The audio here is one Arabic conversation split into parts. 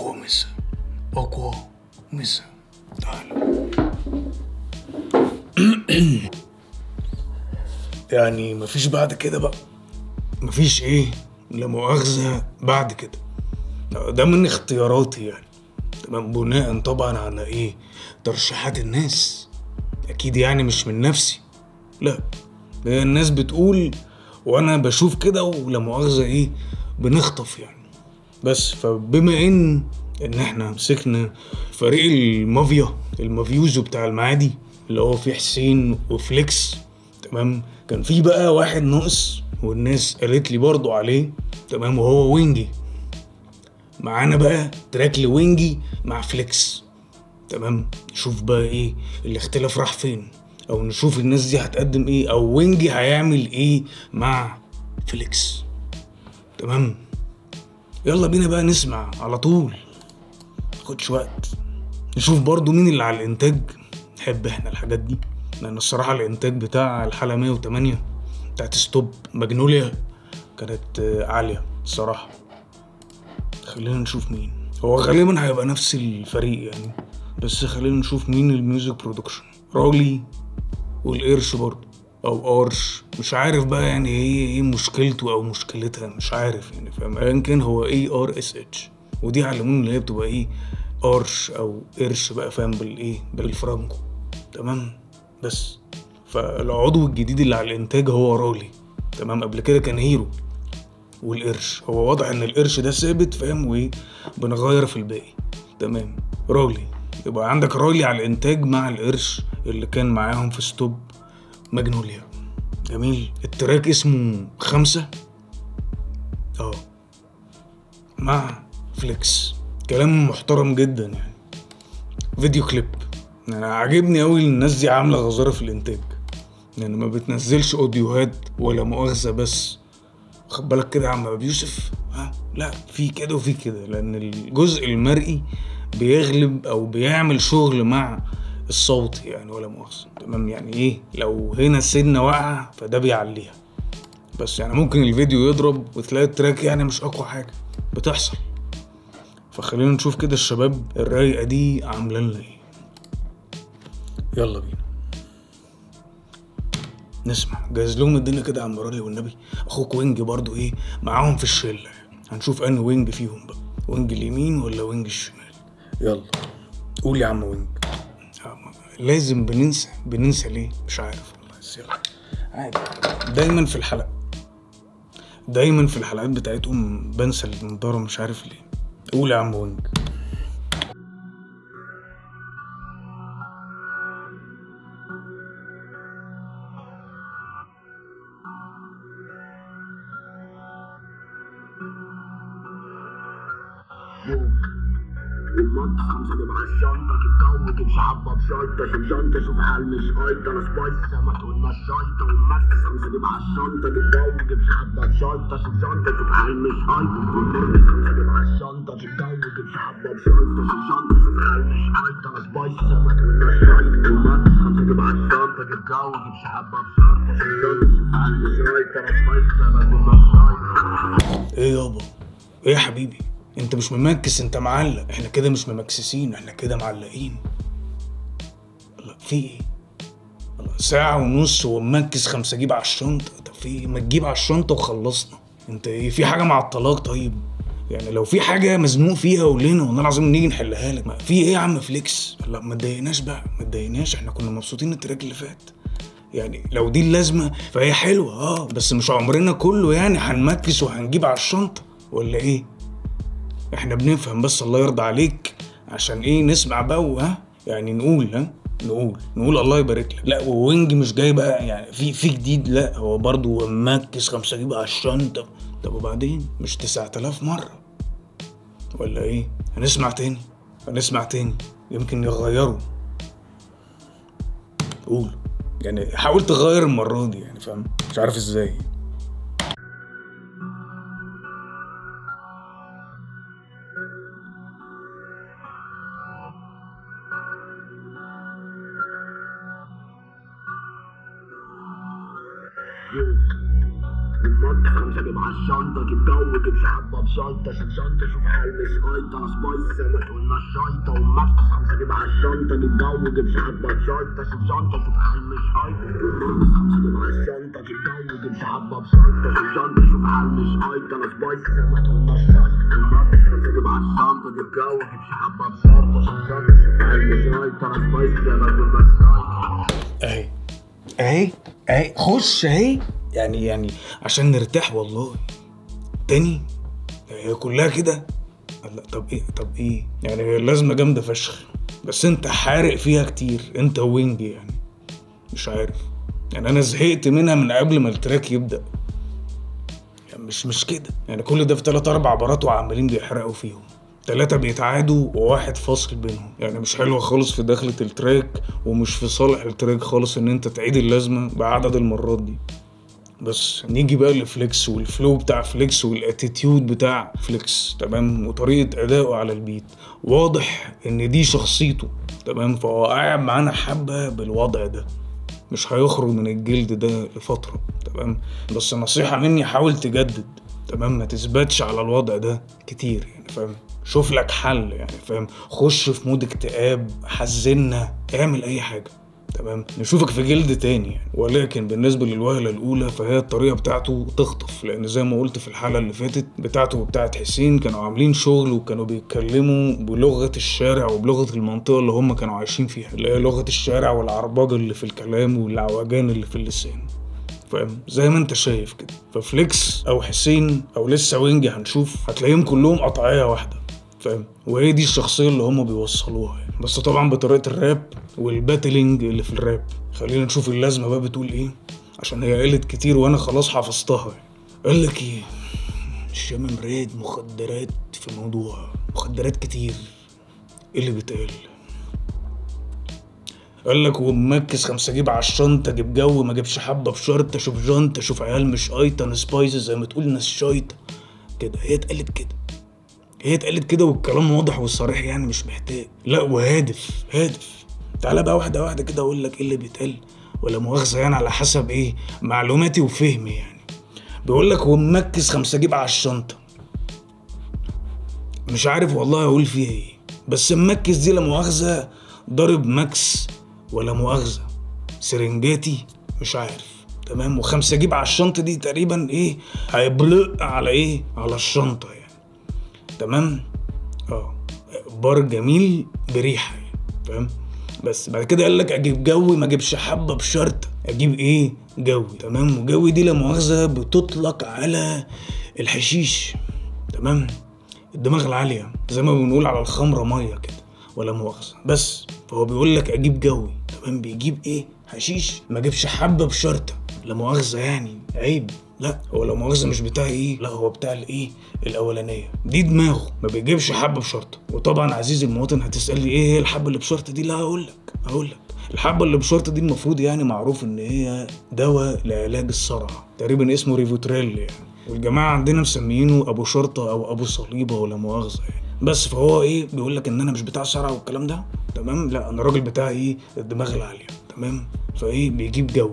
أقوى مسا، أقوى مسا. تعال. يعني مفيش بعد كده بقى، مفيش ايه لا مؤاخذة بعد كده. ده من اختياراتي يعني، تمام، بناء طبعا على ايه؟ ترشيحات الناس اكيد، يعني مش من نفسي، لا، هي الناس بتقول وانا بشوف كده، ولا مؤاخذة ايه بنخطف يعني. بس فبما ان احنا مسكنا فريق المافيوزو بتاع المعادي، اللي هو فيه حسين وفليكس، تمام، كان في بقى واحد ناقص والناس قالت لي برضو عليه، تمام، وهو وينجي. معانا بقى تراك لوينجي مع فليكس، تمام. نشوف بقى ايه الاختلاف راح فين، او نشوف الناس دي هتقدم ايه، او وينجي هيعمل ايه مع فليكس، تمام. يلا بينا بقى نسمع على طول، متاخدش وقت. نشوف برضو مين اللي على الانتاج، نحب احنا الحاجات دي، لان الصراحة الانتاج بتاع الحلقة 108 بتاعت ستوب ماجنوليا كانت عالية الصراحة. خلينا نشوف مين هو، غالبا هيبقى نفس الفريق يعني، بس خلينا نشوف مين الميوزك برودكشن. رولي والقرش برضو، او ارش، مش عارف بقى يعني هي ايه مشكلته او مشكلتها، مش عارف يعني، فاهم؟ يمكن هو ARSH، ودي علموني اللي هي بتبقى ايه، ارش او قرش بقى، فاهم؟ بالايه بالفرانكو، تمام. بس فالعضو الجديد اللي على الانتاج هو رولي، تمام. قبل كده كان هيرو والقرش، هو واضح ان القرش ده ثابت، فاهم؟ وايه بنغير في الباقي، تمام. رولي، يبقى عندك رولي على الانتاج مع القرش اللي كان معاهم في ستوب ماجنوليا. جميل. التراك اسمه 5 مع فليكس، كلام محترم جدا يعني. فيديو كليب، انا عاجبني اوي الناس دي عامله غزاره في الانتاج، يعني ما بتنزلش اوديوهات ولا مؤاخذه، بس خد بالك كده يا عم ابو يوسف، لا، في كده وفي كده، لان الجزء المرئي بيغلب او بيعمل شغل مع الصوت يعني، ولا مؤاخذه، تمام. يعني ايه، لو هنا سنه واقعه فده بيعليها، بس يعني ممكن الفيديو يضرب وتلاقي التراك يعني مش اقوى حاجه، بتحصل. فخلينا نشوف كده الشباب الرايقه دي عامله لنا ايه. يلا بينا نسمع، جهز لهم الدنيا كده يا عم رالي والنبي. اخوك وينج برضو ايه معاهم في الشله، هنشوف انهي وينج فيهم بقى، وينج اليمين ولا وينج الشمال. يلا قول يا عم وينج. لازم بننسى ليه مش عارف والله، بس يلا عادي. دايما في الحلقات بتاعتهم بنسى النضاره، مش عارف ليه. قول يا عم وينج. المنطقة 5 جيب عالشنطة، الجو جيب شحبة بشيطة، شوف شنطة شوف حال مش قايطة، أنا سبايس سمك والنشايطة، والماسك 5 جيب عالشنطة، الجو جيب شحبة بشيطة، شوف شنطة شوف حال مش قايطة، والمنطقة 5 جيب عالشنطة، الجو جيب شحبة بشيطة، شوف شنطة شوف حال مش قايطة، أنا سبايس سمك والنشايطة، والماسك 5 جيب عالشنطة، الجو جيب شحبة بشيطة، شوف شنطة شوف حال مش قايطة، أنا سبايس سمك والنشايطة. ايه يابا، ايه يا حبيبي، انت مش ممكس، انت معلق. احنا كده مش ممكسسين، احنا كده معلقين. الله، في ايه؟ الله، ساعة ونص وممكس 5 جيب على الشنطة. طب في ايه؟ ما تجيب على الشنطة وخلصنا. انت ايه، في حاجة مع الطلاق؟ طيب يعني لو في حاجة مزنوق فيها قولنا والله العظيم نيجي نحلها لك. ما في ايه يا عم فليكس؟ لا ما تضايقناش بقى، ما تضايقناش، احنا كنا مبسوطين التراك اللي فات يعني. لو دي اللازمة فهي حلوة، بس مش عمرنا كله يعني هنمكس وهنجيب على الشنطة ولا ايه؟ احنا بنفهم بس، الله يرضى عليك، عشان ايه نسمع بقى يعني نقول نقول الله يبارك لك. لا ووينج مش جاي بقى يعني في جديد، لا هو برضو مركز 5 جيب على الشنطة. طب وبعدين مش 9000 مرة ولا ايه؟ هنسمع تاني يمكن يغيروا. قول يعني، حاول تغير المرة دي يعني، فاهم؟ مش عارف ازاي. المط 5 جيب عالشنطة جيب جو جيب حبة بشنطة شوف شنطة شوف حال مش قايطة أنا سبايس زي ما تقولنا الشايطة والمط 5 جيب عالشنطة جيب جو جيب حبة بشنطة شوف شنطة شوف حال مش قايطة المط 5 جيب عالشنطة جيب جو جيب حبة بشنطة شوف شنطة شوف حال مش قايطة أنا سبايس زي ما تقولنا الشايطة والمط 5 جيب عالشنطة جيب جو جيب حبة بشنطة شوف شنطة شوف حال مش قايطة أنا سبايس زي ما تقولنا الشايطة. اهي خش اهي يعني عشان نرتاح والله. تاني هي كلها كده؟ لا طب ايه يعني هي اللازمه جامده فشخ بس انت حارق فيها كتير انت وينج يعني مش عارف يعني انا زهقت منها من قبل ما التراك يبدا يعني مش كده يعني كل ده في 3-4 عبارات وعمالين بيحرقوا فيهم 3 بيتعادوا و1 فاصل بينهم يعني مش حلوة خالص في داخلة التراك ومش في صالح التراك خالص ان انت تعيد اللازمة بعدد المرات دي. بس نيجي بقى لفليكس والفلو بتاع فليكس والاتيتيود بتاع فليكس تمام وطريقة ادائه على البيت واضح ان دي شخصيته تمام فهو قاعد معانا حبة بالوضع ده مش هيخرج من الجلد ده لفترة تمام بس نصيحة مني حاول تجدد تمام ما تثبتش على الوضع ده كتير يعني فاهم شوف لك حل يعني فاهم خش في مود اكتئاب حزننا اعمل اي حاجة تمام نشوفك في جلد تاني يعني. ولكن بالنسبة للوهلة الاولى فهي الطريقة بتاعته تخطف لان زي ما قلت في الحلقة اللي فاتت بتاعته وبتاعت حسين كانوا عاملين شغل وكانوا بيتكلموا بلغة الشارع وبلغة المنطقة اللي هم كانوا عايشين فيها اللي هي لغة الشارع والعربجة اللي في الكلام والعوجان اللي في اللسان فاهم زي ما انت شايف كده ففليكس او حسين او لسه وينج هنشوف هتلاقيهم كلهم قطعية واحدة فاهم وهي دي الشخصية اللي هم بيوصلوها يعني. بس طبعا بطريقة الراب والباتلينج اللي في الراب خلينا نشوف اللازمة بقى بتقول ايه عشان هي قلت كتير وانا خلاص حفظتها يعني. قالك ايه الشام مراد مخدرات في الموضوع مخدرات كتير ايه اللي بيتقال قالك ومركز 5 جيب عالشنطة جيب جو ما جيبش حبة بشرطة شوف جنطة شوف عيال مش قايطة انا سبايسز زي ما تقول ناس شايطة كده هي اتقالت كده والكلام واضح والصريح يعني مش محتاج لا وهادف تعالى بقى واحدة واحدة كده اقول لك ايه اللي بيتقال ولا مؤاخذة يعني على حسب ايه معلوماتي وفهمي يعني بيقول لك ومركز 5 جيب عالشنطة مش عارف والله اقول فيها ايه بس مركز دي لا مؤاخذة ضارب ماكس ولا مؤاخذة سرنجاتي مش عارف تمام و5 جيب عالشنطة دي تقريبا ايه هيبلق على ايه على الشنطة يعني تمام بار جميل بريحة يعني. فاهم بس بعد كده قال لك اجيب جوي ما اجيبش حبة بشرط اجيب ايه جوي تمام وجوي دي لا مؤاخذة بتطلق على الحشيش تمام الدماغ العالية زي ما بنقول على الخمرة مية كده ولا مؤاخذة بس فهو بيقول لك اجيب جوي تمام بيجيب ايه حشيش ما اجيبش حبة بشرطة لا مؤاخذة يعني عيب لا هو لو مؤاخذة مش بتاع ايه لا هو بتاع الايه الاولانية دي دماغه ما بيجيبش حبة بشرطة وطبعا عزيزي المواطن هتسألي ايه هي الحبة اللي بشرطة دي لا هقول لك الحبة اللي بشرطة دي المفروض يعني معروف ان هي دواء لعلاج الصرع تقريبا اسمه ريفوتريل يعني والجماعة عندنا مسميينه ابو شرطة او ابو صليبة ولا مؤاخذة يعني بس فهو ايه بيقول لك ان انا مش بتاع صرع والكلام ده تمام لا انا راجل بتاع ايه الدماغ العالية تمام فايه بيجيب جو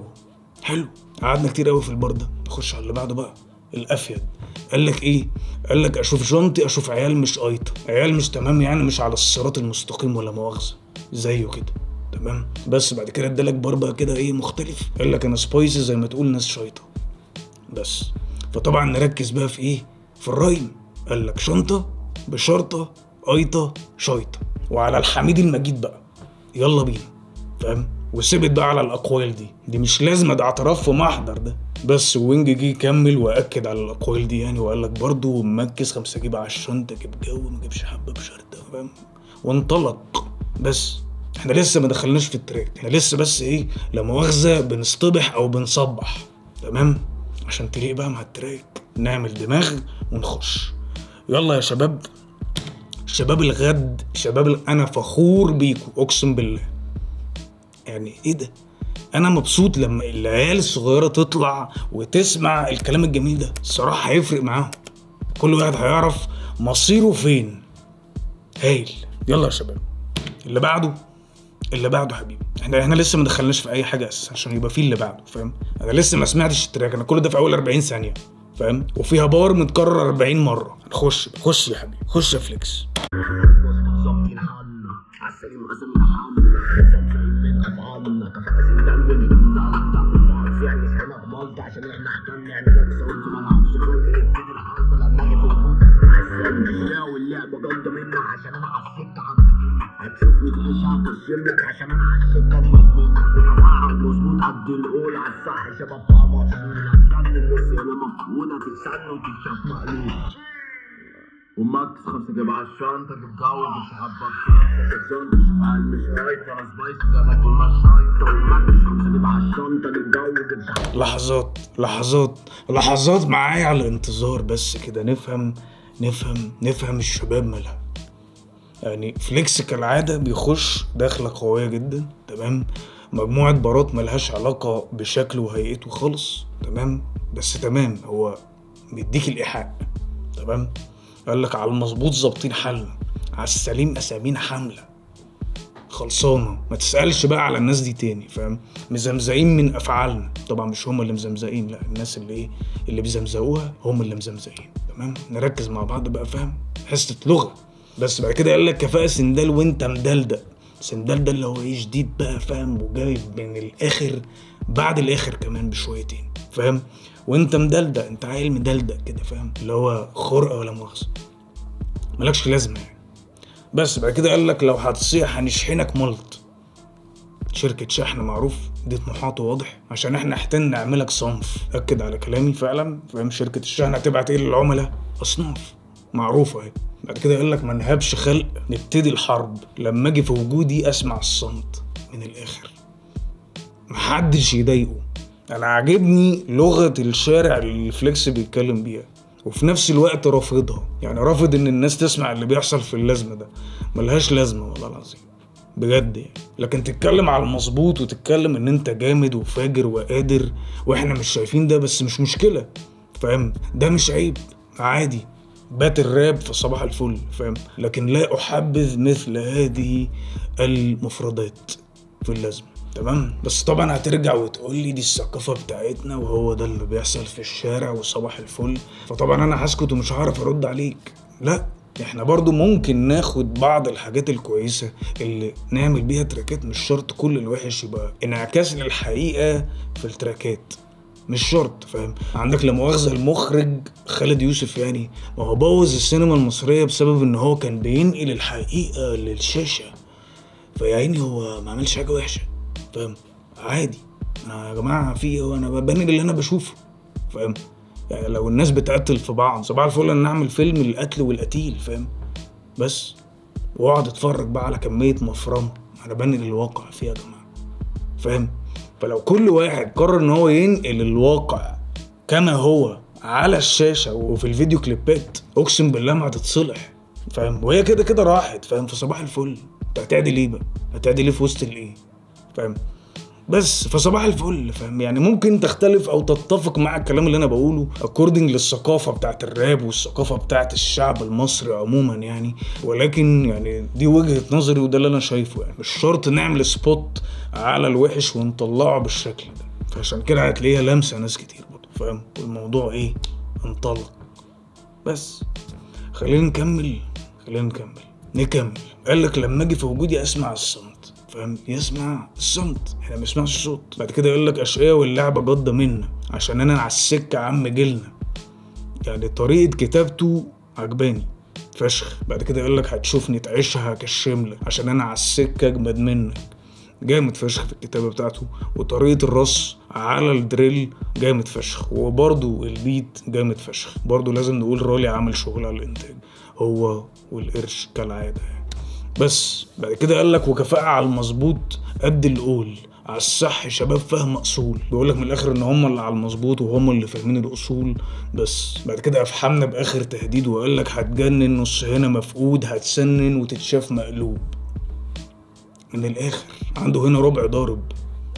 حلو قعدنا كتير قوي في البار ده نخش على اللي بعده بقى الافيد قال لك ايه قال لك اشوف جنطي اشوف عيال مش قايطه عيال مش تمام يعني مش على الصراط المستقيم ولا مؤاخذه زيه كده تمام بس بعد كده ادالك بار بقى كده ايه مختلف قال لك انا سبايسي زي ما تقول ناس شايطه بس فطبعا نركز بقى في ايه في الرايم قال لك شنطه بشرطه قايطه شايطه وعلى الحميد المجيد بقى يلا بينا فاهم وثبت بقى على الاقوال دي مش لازم ده اعتراف في محضر ده بس وينج جه يكمل واكد على الاقوال دي يعني وقال لك برضه مركز 5 جيب عالشنطة جيب جو ما جيبش حبه بشرطه فاهم وانطلق بس احنا لسه ما دخلناش في التراك احنا لسه بس ايه لا مؤاخذه بنصطبح او بنصبح تمام عشان تليق بقى مع التراك نعمل دماغ ونخش يلا يا شباب الغد انا فخور بيكوا اقسم بالله يعني ايه ده انا مبسوط لما العيال الصغيره تطلع وتسمع الكلام الجميل ده الصراحه هيفرق معاهم كل واحد هيعرف مصيره فين هايل يلا يا شباب اللي بعده اللي بعده حبيبي. احنا لسه ما دخلناش في اي حاجه اساسا عشان يبقى في اللي بعده، فاهم؟ انا لسه ما سمعتش التراك، انا كل ده في اول 40 ثانيه، فاهم؟ وفيها بار متكرر 40 مره. خش يا حبيبي، خش يا فليكس. ظابطين حالنا عالسليم قسمنا حملة سامسين من أفعالنا كفاءة ندلون ضغطة يعني مش هنا غمضت عشان احنا احتلنا نعمل صوت ملعبش خلق نبتدي الحرب لما اجي في وجود اسمع السن لا واللعبة جامدة منك عشان انا عالسكة عم هتشوفني تعيش هخشملك عشان انا عالسكة مجنون وتفاعل مظبوط عد الأولى عالصح شباب بقى مقصود هتجنن بص هنا مفقودة تتسن وتتشاف مقلوب وماكس 5 جيب على الشنطة تتجوز مش حبك الشنطة شوف مش رايت انا سبايس زي ما كنا شايطة وماكس 5 جيب على الشنطة تتجوز لحظات معايا على الانتظار بس كده نفهم الشباب مالها. يعني فليكس كالعادة بيخش داخلة قوية جدا، تمام؟ مجموعة بارات ملهاش علاقة بشكله وهيئته خالص، تمام؟ بس تمام، هو بيديك الإيحاء، تمام؟ قالك على المظبوط ظابطين حالنا، على السليم أسامينا حملة خلصانة. ما تسألش بقى على الناس دي تاني، فاهم؟ مزمزقين من أفعالنا، طبعا مش هم اللي مزمزقين، لا الناس اللي بيزمزقوها هم اللي مزمزقين، تمام؟ نركز مع بعض بقى، فاهم؟ حصة لغة. بس بعد كده قالك كفاءة سندال وانت مدلدق. سندال ده اللي هو ايه جديد بقى، فاهم؟ وجايب من الآخر بعد الآخر كمان بشويتين، فاهم؟ وانت مدلدق، انت عيل مدلدق كده، فاهم؟ اللي هو خرقة ولا مؤاخذة، ملكش لازمة يعني. بس بعد كده قالك لو هتصيح هنشحنك ملط. شركة شحن معروف، دي طموحاته واضح، عشان احنا احتاج نعملك صنف. أكد على كلامي فعلا، فاهم؟ شركة الشحن هتبعت ايه للعملاء؟ أصناف معروفة اهي. بعد كده قالك ما نهبش خلق، نبتدي الحرب لما اجي في وجودي اسمع الصمت. من الآخر محدش يضايقه. انا عاجبني لغة الشارع اللي فليكس بيتكلم بيها، وفي نفس الوقت رافضها، يعني رافض ان الناس تسمع اللي بيحصل في اللازمة ده، ملهاش لازمة والله العظيم بجد يعني. لكن تتكلم على المظبوط وتتكلم ان انت جامد وفاجر وقادر واحنا مش شايفين ده، بس مش مشكلة، فاهم؟ ده مش عيب، عادي. بات الراب في صباح الفل، فاهم؟ لكن لا احبذ مثل هذه المفردات في اللازمة، تمام؟ بس طبعا هترجع وتقول لي دي الثقافة بتاعتنا وهو ده اللي بيحصل في الشارع وصباح الفل، فطبعا انا هسكت ومش هعرف ارد عليك. لا، احنا برضو ممكن ناخد بعض الحاجات الكويسة اللي نعمل بيها تراكات، مش شرط كل الوحش يبقى انعكاس للحقيقة في التراكات، مش شرط، فاهم؟ عندك لمؤاخذة المخرج خالد يوسف، يعني ما هو بوظ السينما المصرية بسبب ان هو كان بينقل الحقيقة للشاشة، فيعني هو ما عملش حاجة وحشة، فاهم؟ عادي يا جماعة، في وانا ببني اللي انا بشوفه، فاهم؟ يعني لو الناس بتقتل في بعض صباح الفل ان نعمل فيلم القتل والقتيل، فاهم؟ بس واقعد اتفرج بقى على كمية مفرمة انا بنقل الواقع فيها يا جماعة، فاهم؟ فلو كل واحد قرر ان هو ينقل الواقع كما هو على الشاشة وفي الفيديو كليبات، اقسم بالله ما هتتصلح، فاهم؟ وهي كده كده راحت، فاهم؟ في صباح الفل انت هتعدي ليه بقى؟ هتعدي ليه في وسط الايه، فاهم؟ بس فصباح الفل، فاهم؟ يعني ممكن تختلف او تتفق مع الكلام اللي انا بقوله according للثقافة بتاعت الراب والثقافة بتاعت الشعب المصري عموما يعني، ولكن يعني دي وجهة نظري وده اللي انا شايفه. يعني مش شرط نعمل سبوت على الوحش ونطلعه بالشكل ده، فعشان كده هتلاقيها لمسة ناس كتير برضه، فاهم؟ والموضوع ايه؟ انطلق. بس خلينا نكمل. قالك لما اجي في وجودي اسمع الصمت، فاهم؟ يسمع الصمت، احنا ما نسمعش الصوت. بعد كده يقول لك اشقية واللعبة جادة منا عشان انا على السكة عم جيلنا، يعني طريقة كتابته عجباني فشخ. بعد كده يقول لك هتشوفني تعيشها كالشملة عشان انا على السكة اجمد منك، جامد فشخ في الكتابة بتاعته. وطريقة الرص على الدريل جامد فشخ، وبرضو البيت جامد فشخ. برضو لازم نقول رولي عامل شغل على الانتاج هو والقرش كالعادة يعني. بس بعد كده قالك وكفاءة على المظبوط قد القول، على الصح شباب فهم اصول. بيقولك من الاخر ان هم اللي على المظبوط وهم اللي فاهمين الاصول. بس بعد كده افحمنا باخر تهديد وقالك هتجنن، نص هنا مفقود، هتسنن وتتشاف مقلوب. من الاخر عنده هنا ربع ضارب،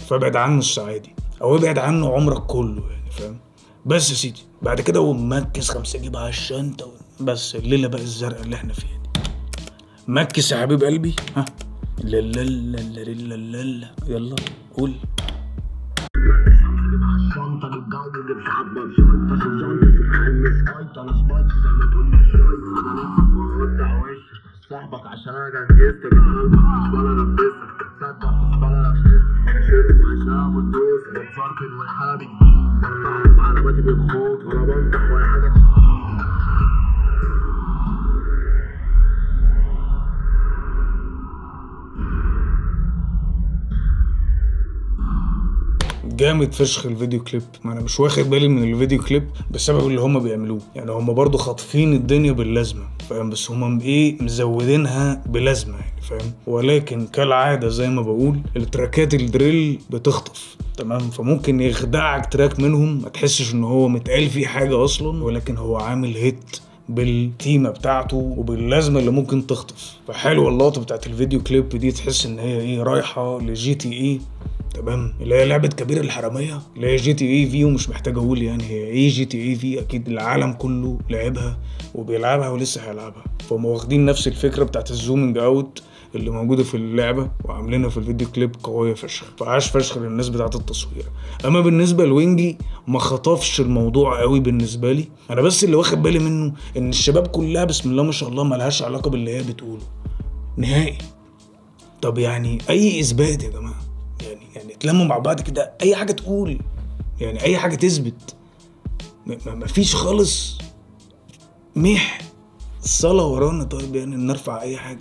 فابعد عنه السعادي او ابعد عنه عمرك كله يعني، فاهم؟ بس يا سيدي بعد كده ومركز 5 جيب على الشنطة بس الليلة بقى الزرقاء اللي احنا فيها دي. مركز يا حبيب قلبي، ها لا لا لا لا لا لا لا. يلا قول. جيب على الشنطة للجو جيب حبة بشنطة شوف شنطة شوف حال مش قايطة أنا سبايسي زي ما تقول مش شايطة أنا لفك وأودع وشك صاحبك عشان أنا جنجزتك قلبك مش ولا لبسك تصدق مش ولا لبسك أنا شرب عشان بتدوس بتفركن والحالة بتجيب بنطحهم علاماتي بالخوف ولا بنطح ولا حاجة جامد فشخ الفيديو كليب. ما انا مش واخد بالي من الفيديو كليب بسبب اللي هما بيعملوه. يعني هما برضو خاطفين الدنيا باللازمه فاهم، بس هما ايه مزودينها بلازمه يعني فاهم. ولكن كالعاده زي ما بقول التراكات الدريل بتخطف تمام، فممكن يخدعك تراك منهم ما تحسش ان هو متقال فيه حاجه اصلا، ولكن هو عامل هيت بالتيمه بتاعته وباللازمه اللي ممكن تخطف. فحلوه اللقطه بتاعت الفيديو كليب دي، تحس ان هي ايه رايحه لجي تي اي تمام، اللي هي لعبه كبير الحراميه اللي هي جي تي اي في. ومش محتاج اقول يعني هي ايه جي تي اي في، اكيد العالم كله لعبها وبيلعبها ولسه هيلعبها. فهم واخدين نفس الفكره بتاعت الزومنج اوت اللي موجوده في اللعبه وعاملينها في الفيديو كليب قويه فشخ. فعاش فشخ للناس بتاعت التصوير. اما بالنسبه لوينجي ما خطفش الموضوع قوي بالنسبه لي انا، بس اللي واخد بالي منه ان الشباب كلها بسم الله ما شاء الله ملهاش علاقه باللي هي بتقوله نهائي. طب يعني اي اثبات يا جماعه، يعني اتلموا مع بعض كده اي حاجه تقول، يعني اي حاجه تثبت. مفيش خالص. ميح الصلاه ورانا. طيب يعني نرفع اي حاجه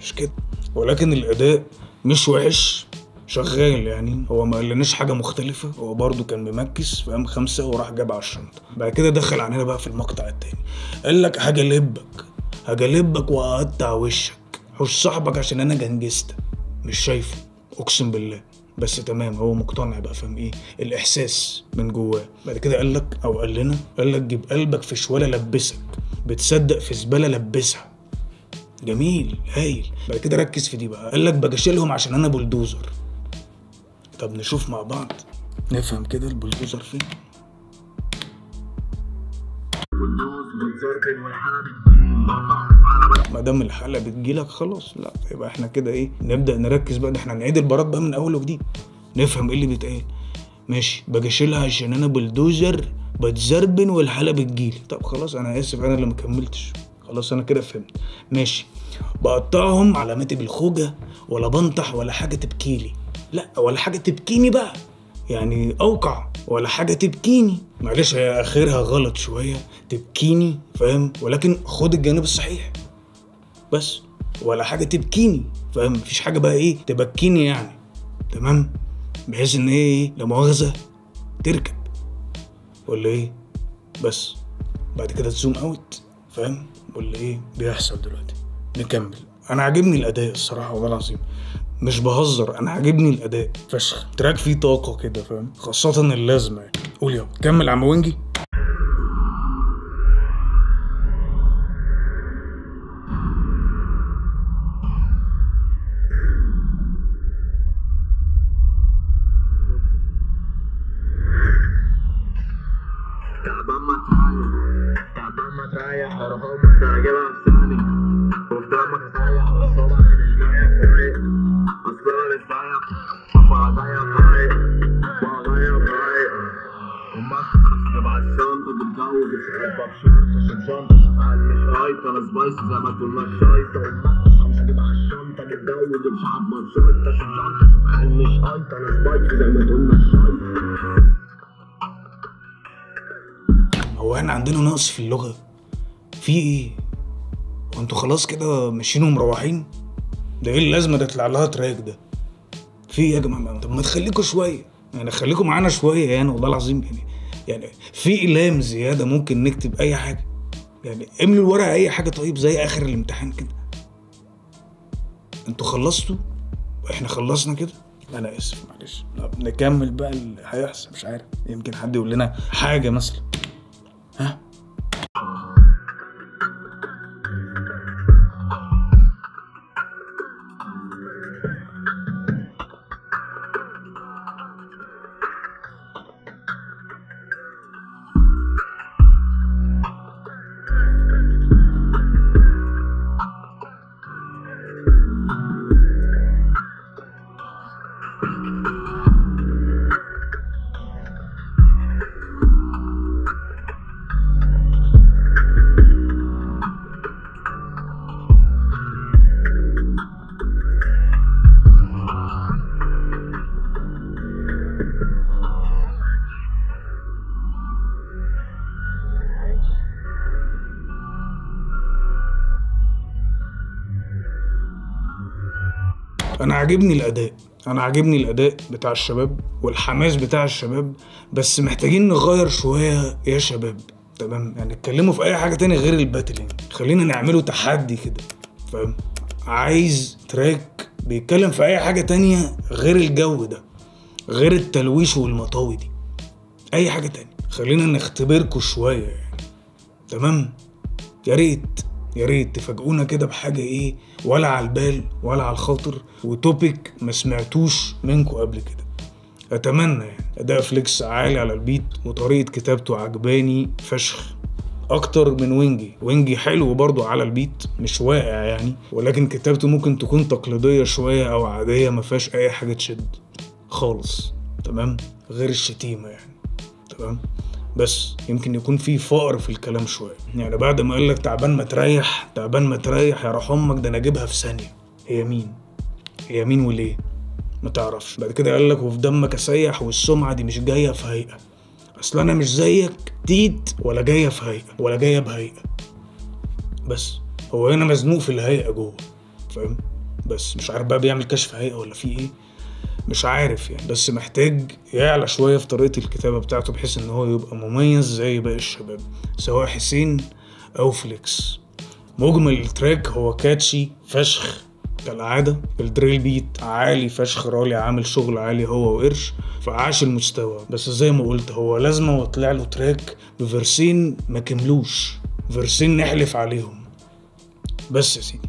مش كده. ولكن الاداء مش وحش شغال يعني. هو ما قالناش حاجه مختلفه، هو برضو كان ممكس فاهم 5 وراح جاب على الشنطه. بعد كده دخل علينا بقى في المقطع التاني قال لك هجلبك وهقطع وشك حوش صاحبك عشان انا جنجستك. مش شايفه اقسم بالله، بس تمام هو مقتنع بقى فاهم ايه الاحساس من جواه. بعد كده قال لك او قال لنا قال لك جيب قلبك في شواله لبسك، بتصدق في زباله لبسها. جميل هايل. بعد كده ركز في دي بقى، قال لك بجاشلهم عشان انا بلدوزر. طب نشوف مع بعض نفهم كده البلدوزر فين. ما دام الحلقه بتجيلك خلاص، لا يبقى احنا كده ايه نبدا نركز بقى. احنا هنعيد البارات بقى من اول وجديد نفهم ايه اللي بيتقال. ماشي بجاشلها عشان انا بلدوزر بتزربن والحلقه بتجيلي. طب خلاص انا اسف انا اللي مكملتش، خلاص انا كده فهمت. ماشي بقطعهم علاماتي بالخوجه ولا بنطح ولا حاجه تبكيلي. لا ولا حاجه تبكيني بقى يعني اوقع ولا حاجه تبكيني. معلش هي اخرها غلط شويه تبكيني فاهم، ولكن خد الجانب الصحيح بس. ولا حاجه تبكيني فاهم، مفيش حاجه بقى ايه تبكيني يعني تمام، بحيث ان ايه لا مؤاخذه تركب ولا ايه. بس بعد كده تزوم اوت فاهم ولا ايه بيحصل دلوقتي. نكمل. انا عاجبني الاداء الصراحه والله العظيم مش بهزر، انا عاجبني الاداء فشخ. تراك فيه طاقه كده فاهم، خاصه اللازمه يعني. قول يلا كمل عم وينجي. تعبان ما تريح هروح امك انا اجيبها في ثاني قدامك تريح الصبح مش جايه فايق اصل انا مش زيك فهغير طريق وماسك خصم على الشنطه بتجوز بتحبها بشرطه شوف شنطه شوف حال مش قايطه انا سبايسي زي ما تقول مش شايطه وماسك خصم على الشنطه بتجوز بتحبها بشرطه شوف شنطه شوف حال مش قايطه انا سبايسي زي ما تقول مش شايطه. هو احنا عندنا نقص في اللغة في ايه؟ وانتوا خلاص كده ماشيين ومروحين؟ ده ايه اللازمة ده يطلع لها تراك ده؟ في ايه يا جماعة؟ طب ما تخليكوا شوية يعني، خليكوا معانا شوية يعني والله العظيم يعني في اقلام زيادة ممكن نكتب اي حاجة يعني. املوا الورقة اي حاجة طيب زي اخر الامتحان كده. انتوا خلصتوا واحنا خلصنا كده. انا اسف معلش. طب نكمل بقى اللي هيحصل. مش عارف يمكن حد يقول لنا حاجة مثلا. ها انا عاجبني الاداء بتاع الشباب والحماس بتاع الشباب، بس محتاجين نغير شويه يا شباب. تمام، يعني اتكلموا في اي حاجه تانية غير الباتلينج، خلينا نعمله تحدي كده، فاهم؟ عايز تراك بيتكلم في اي حاجه تانية غير الجو ده، غير التلويش والمطاوي دي، اي حاجه تانية. خلينا نختبركوا شويه يعني. تمام، يا ريت تفاجئونا كده بحاجه ايه ولا على البال ولا على الخاطر، وتوبيك ما سمعتوش منكم قبل كده. اتمنى يعني. اداء فليكس عالي على البيت، وطريقه كتابته عجباني فشخ اكتر من وينجي حلو برضو على البيت، مش واقع يعني، ولكن كتابته ممكن تكون تقليديه شويه او عاديه، ما فيهاش اي حاجه تشد خالص. تمام، غير الشتيمه يعني. تمام، بس يمكن يكون في فقر في الكلام شويه يعني. بعد ما قالك تعبان ما تريح يا روح امك، ده انا اجيبها في ثانيه. هي مين وليه ما تعرفش. بعد كده قالك وفي دمك اسيح، والسمعه دي مش جايه في هيئه، اصل انا مش زيك تيت ولا جايه في هيئه ولا جايه بهيئه. بس هو هنا مزنوق في الهيئه جوه، فاهم؟ بس مش عارف بقى بيعمل كشف هيئه ولا في ايه، مش عارف يعني. بس محتاج يعلى شويه في طريقه الكتابه بتاعته، بحيث ان هو يبقى مميز زي باقي الشباب، سواء حسين او فليكس. مجمل التراك هو كاتشي فشخ كالعاده، الدريل بيت عالي فشخ، رالي عامل شغل عالي هو وقرش، فعاش المستوى. بس زي ما قلت هو لازمه وطلع له تراك بفرسين ما كملوش، فرسين نحلف عليهم بس يا سيدي.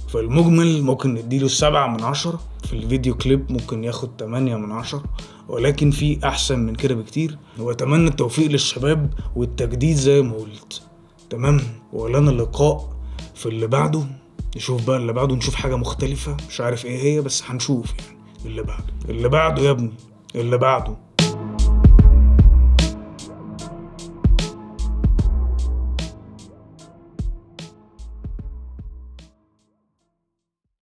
فالمجمل ممكن نديله 7/10، في الفيديو كليب ممكن ياخد 8/10، ولكن في احسن من كده بكتير. واتمنى التوفيق للشباب والتجديد زي ما قلت. تمام، ولنا اللقاء في اللي بعده. نشوف بقى اللي بعده، نشوف حاجة مختلفة، مش عارف ايه هي، بس هنشوف يعني اللي بعده يا ابني، اللي بعده.